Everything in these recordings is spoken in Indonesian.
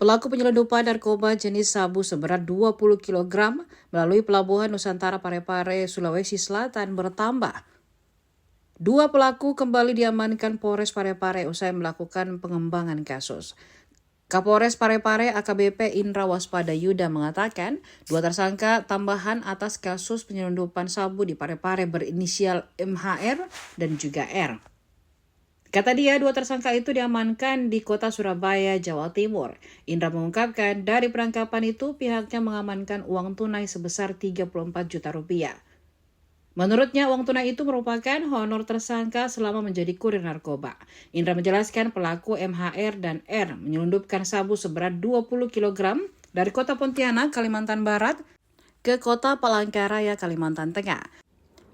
Pelaku penyelundupan narkoba jenis sabu seberat 20 kg melalui pelabuhan Nusantara Parepare, Sulawesi Selatan bertambah. Dua pelaku kembali diamankan Polres Parepare usai melakukan pengembangan kasus. Kapolres Parepare AKBP Indra Waspada Yuda mengatakan, dua tersangka tambahan atas kasus penyelundupan sabu di Parepare berinisial MHR dan juga R. Kata dia, dua tersangka itu diamankan di kota Surabaya, Jawa Timur. Indra mengungkapkan, dari penangkapan itu pihaknya mengamankan uang tunai sebesar 34 juta rupiah. Menurutnya, uang tunai itu merupakan honor tersangka selama menjadi kurir narkoba. Indra menjelaskan pelaku MHR dan R menyelundupkan sabu seberat 20 kg dari kota Pontianak, Kalimantan Barat, ke kota Palangkaraya, Kalimantan Tengah.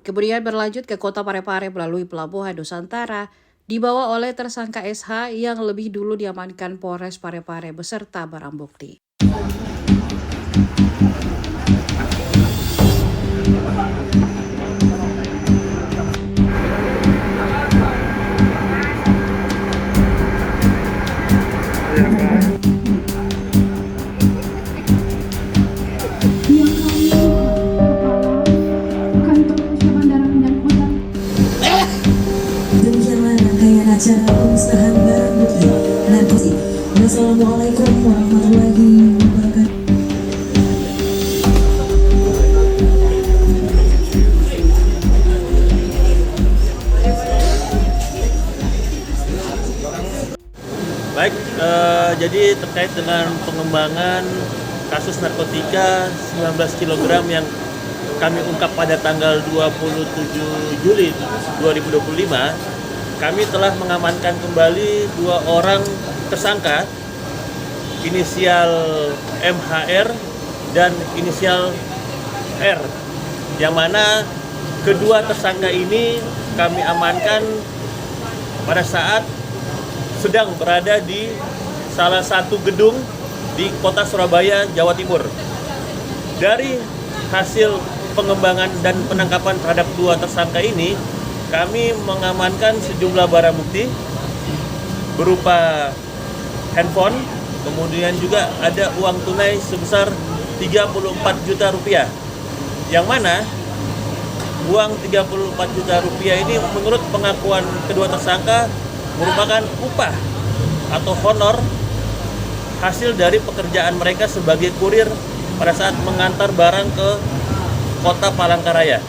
Kemudian berlanjut ke kota Parepare melalui pelabuhan Nusantara, dibawa oleh tersangka SH yang lebih dulu diamankan Polres Parepare beserta barang bukti. Demikianlah rangkaian acara pengusahaan barang bukti narkoba. Wassalamualaikum warahmatullahi wabarakatuh. Baik, jadi terkait dengan pengembangan kasus narkotika 19 kg yang kami ungkap pada tanggal 27 Juli 2025, kami telah mengamankan kembali dua orang tersangka, inisial MHR dan inisial R, yang mana kedua tersangka ini kami amankan pada saat sedang berada di salah satu gedung di kota Surabaya, Jawa Timur. Dari hasil pengembangan dan penangkapan terhadap dua tersangka ini, kami mengamankan sejumlah barang bukti berupa handphone, kemudian juga ada uang tunai sebesar 34 juta rupiah. Yang mana uang 34 juta rupiah ini menurut pengakuan kedua tersangka merupakan upah atau honor hasil dari pekerjaan mereka sebagai kurir pada saat mengantar barang ke kota Palangkaraya.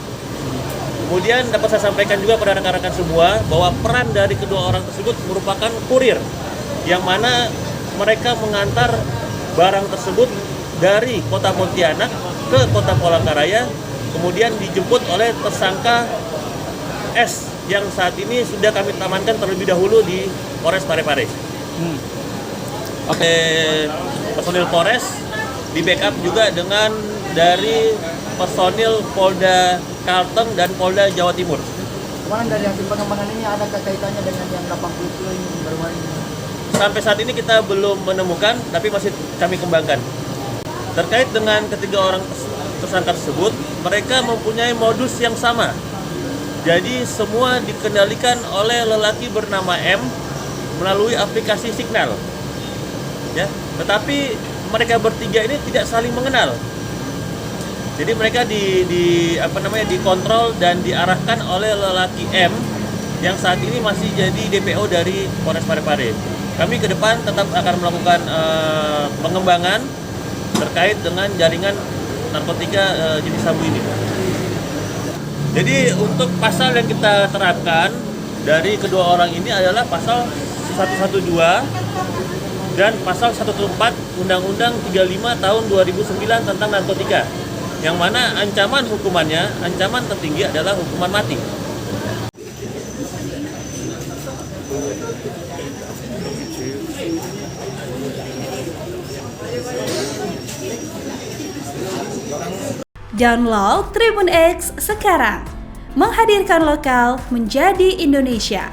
Kemudian dapat saya sampaikan juga pada rekan-rekan semua bahwa peran dari kedua orang tersebut merupakan kurir, yang mana mereka mengantar barang tersebut dari kota Pontianak ke kota Palangkaraya, kemudian dijemput oleh tersangka S yang saat ini sudah kami amankan terlebih dahulu di Polres Parepare. Oke, personil Polres di backup juga dengan dari personil Polda Kalteng dan Polda Jawa Timur. Kemarin dari hasil pengembangan ini ada kaitannya dengan yang 80 kilo ini berwarna ini? Sampai saat ini kita belum menemukan, tapi masih kami kembangkan. Terkait dengan ketiga orang tersangka tersebut, mereka mempunyai modus yang sama. Jadi semua dikendalikan oleh lelaki bernama M melalui aplikasi Signal. Ya, tetapi mereka bertiga ini tidak saling mengenal. Jadi mereka dikontrol dan diarahkan oleh lelaki M yang saat ini masih jadi DPO dari Polres Parepare. Kami ke depan tetap akan melakukan pengembangan terkait dengan jaringan narkotika jenis sabu ini. Jadi untuk pasal yang kita terapkan dari kedua orang ini adalah pasal 112 dan pasal 114 Undang-Undang 35 tahun 2009 tentang narkotika, yang mana ancaman hukumannya, ancaman tertinggi adalah hukuman mati. Download Tribun X sekarang, menghadirkan lokal menjadi Indonesia.